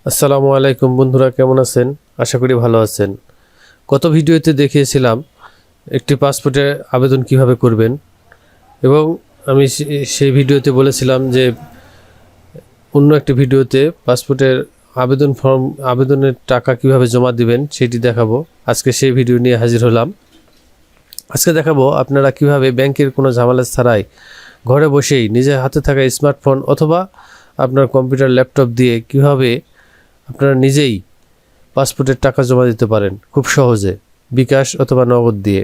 আসসালামু আলাইকুম বন্ধুরা, কেমন আছেন? আশা করি ভালো আছেন। গত ভিডিওতে দেখিয়েছিলাম একটি পাসপোর্টের আবেদন কিভাবে করবেন এবং আমি সেই ভিডিওতে বলেছিলাম যে অন্য একটি ভিডিওতে পাসপোর্টের আবেদনের টাকা কিভাবে জমা দিবেন সেটি দেখাবো। আজকে সেই ভিডিও নিয়ে হাজির হলাম। আজকে দেখাবো আপনারা কিভাবে ব্যাংকের কোনো ঝামেলা ছাড়াই ঘরে বসেই নিজের হাতে থাকা স্মার্টফোন অথবা আপনার কম্পিউটার ল্যাপটপ দিয়ে কিভাবে আপনারা নিজেই পাসপোর্টের টাকা জমা দিতে পারেন খুব সহজে, বিকাশ অথবা নগদ দিয়ে।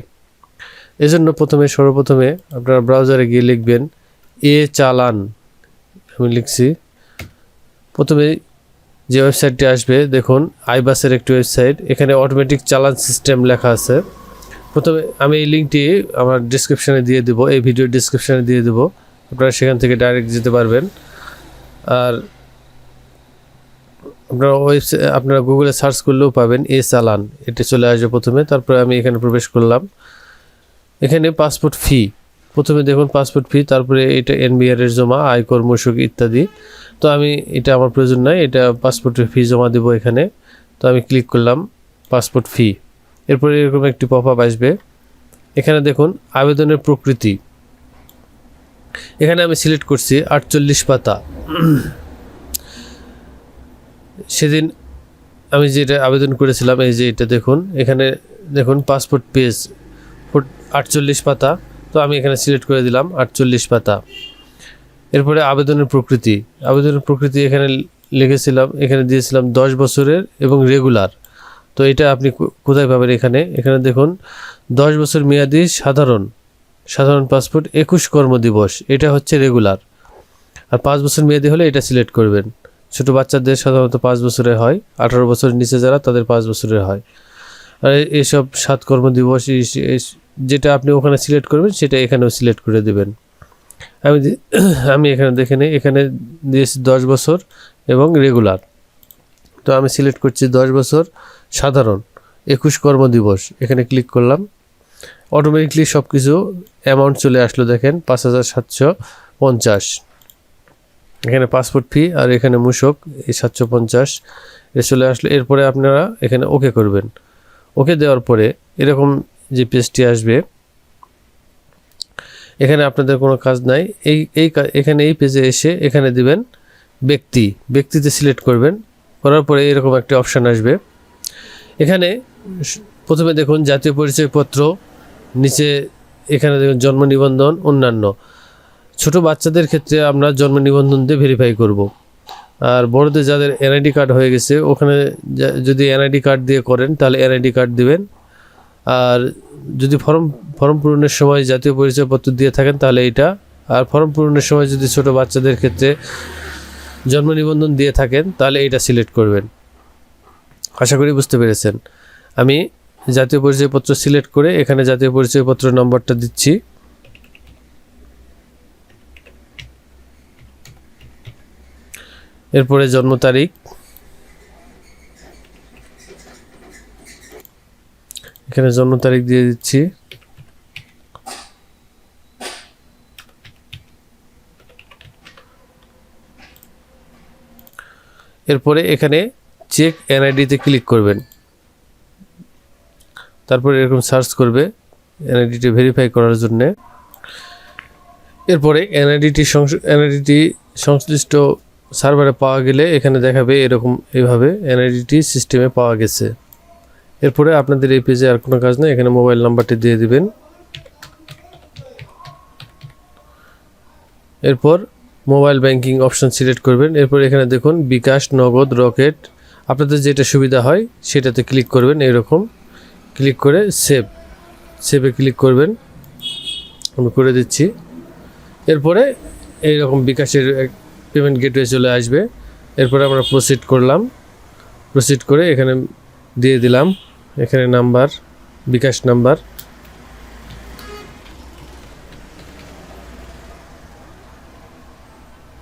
এজন্য সর্বপ্রথমে আপনারা ব্রাউজারে গিয়ে লিখবেন চালান। আমি লিখছি। প্রথমে যে ওয়েবসাইটটি আসবে দেখুন আইবাসের একটি ওয়েবসাইট, এখানে অটোমেটিক চালান সিস্টেম লেখা আছে। প্রথমে আমি এই লিঙ্কটি আমার ডিসক্রিপশানে দিয়ে দেবো, এই ভিডিওর ডিসক্রিপশানে দিয়ে দেবো, আপনারা সেখান থেকে ডাইরেক্ট যেতে পারবেন। আর আপনারা গুগলে সার্চ করলেও পাবেন চালান, এটি চলে আসবে প্রথমে। তারপরে আমি এখানে প্রবেশ করলাম। এখানে পাসপোর্ট ফি, প্রথমে দেখুন পাসপোর্ট ফি, তারপরে এটা এনবিআর এর জমা, আয়কর, মূসক ইত্যাদি। তো আমি এটা আমার প্রয়োজন নাই, এটা পাসপোর্টের ফি জমা দেবো এখানে। তো আমি ক্লিক করলাম পাসপোর্ট ফি। এরপরে এরকম একটি পপআপ আসবে। এখানে দেখুন আবেদনের প্রকৃতি, এখানে আমি সিলেক্ট করছি 48 পাতা। সেদিন আমি যেটা আবেদন করেছিলাম, এই যে এটা দেখুন, এখানে দেখুন পাসপোর্ট পেজ 48 পাতা। তো আমি এখানে সিলেক্ট করে দিলাম 48 পাতা। এরপরে আবেদনের প্রকৃতি এখানে লিখেছিলাম, এখানে দিয়েছিলাম 10 বছরের এবং রেগুলার। তো এটা আপনি কোথায় পাবেন? এখানে দেখুন 10 বছর মেয়াদি সাধারণ পাসপোর্ট 21 কর্মদিবস, এটা হচ্ছে রেগুলার। আর 5 বছর মেয়াদি হলে এটা সিলেক্ট করবেন। ছোটো বাচ্চাদের সাধারণত 5 বছরের হয়, 18 বছরের নিচে যারা তাদের 5 বছরের হয়। আর এইসব 7 কর্মদিবস যেটা আপনি ওখানে সিলেক্ট করবেন সেটা এখানেও সিলেক্ট করে দেবেন। আমি এখানে দেখে নিই, এখানে দিয়েছি 10 বছর এবং রেগুলার। তো আমি সিলেক্ট করছি 10 বছর সাধারণ 21 কর্মদিবস, এখানে ক্লিক করলাম। অটোমেটিকলি সব কিছু অ্যামাউন্ট চলে আসলো, দেখেন 5750। এখানে পাসপোর্ট ফি আর এখানে মূসক এই 750 এ চলে আসলো। এরপরে আপনারা এখানে ওকে করবেন। ওকে দেওয়ার পরে এরকম যে পেজটি আসবে, এখানে আপনাদের কোনো কাজ নাই। এখানে এই পেজে এসে এখানে দিবেন ব্যক্তিতে সিলেক্ট করবেন। করার পরে এরকম একটা অপশান আসবে। এখানে প্রথমে দেখুন জাতীয় পরিচয়পত্র, নিচে এখানে দেখুন জন্ম নিবন্ধন, অন্যান্য। ছোট বাচ্চাদের ক্ষেত্রে আমরা জন্ম নিবন্ধন দিয়ে ভেরিফাই করব। আর বড়দের যাদের এনআইডি কার্ড হয়ে গেছে, ওখানে যদি এনআইডি কার্ড দিয়ে করেন তাহলে এনআইডি কার্ড দিবেন। আর যদি ফর্ম পূরণের সময় জাতীয় পরিচয়পত্র দিয়ে থাকেন তাহলে এটা। আর ফর্ম পূরণের সময় যদি ছোট বাচ্চাদের ক্ষেত্রে জন্ম নিবন্ধন দিয়ে থাকেন তাহলে এটা সিলেক্ট করবেন। আশা করি বুঝতে পেরেছেন। আমি জাতীয় পরিচয়পত্র সিলেক্ট করে এখানে জাতীয় পরিচয়পত্র নম্বরটা দিচ্ছি। এরপরে জন্ম তারিখ, এখানে জন্ম তারিখ দিয়ে দিচ্ছি। এরপরে এখানে চেক এনআইডিতে ক্লিক করবেন। তারপরে এরকম সার্চ করবে এনআইডিটি ভেরিফাই করার জন্য। এরপরে এনআইডিটি সংশ্লিষ্ট সার্ভারে পাওয়া গেলে এখানে দেখাবে এইভাবে এনআইডিটি সিস্টেমে পাওয়া গেছে। এরপরে আপনাদের এই পেজে আর কোনো কাজ নেই, এখানে মোবাইল নাম্বারটি দিয়ে দিবেন। এরপর মোবাইল ব্যাংকিং অপশন সিলেক্ট করবেন। এরপর এখানে দেখুন বিকাশ, নগদ, রকেট, আপনাদের যেটা সুবিধা হয় সেটাতে ক্লিক করবেন। এরকম ক্লিক করে সেভে ক্লিক করবেন। আমি করে দিচ্ছি। এরপরে এইরকম বিকাশের পেমেন্ট গেটওয়ে চলে আসবে। এরপরে আমরা প্রসিড করে এখানে দিয়ে দিলাম, এখানে নাম্বার, বিকাশ নাম্বার।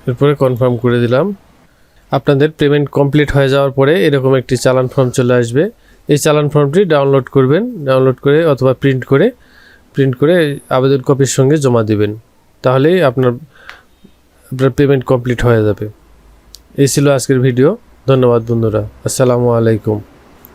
এরপরে কনফার্ম করে দিলাম। আপনাদের পেমেন্ট কমপ্লিট হয়ে যাওয়ার পরে এরকম একটি চালান ফর্ম চলে আসবে। এই চালান ফর্মটি ডাউনলোড করবেন, ডাউনলোড করে অথবা প্রিন্ট করে আবেদন কপির সঙ্গে জমা দিবেন। তাহলেই আপনার পেমেন্ট কমপ্লিট হয়ে যাবে। এই ছিল আজকের ভিডিও। ধন্যবাদ বন্ধুরা, আসসালামু আলাইকুম।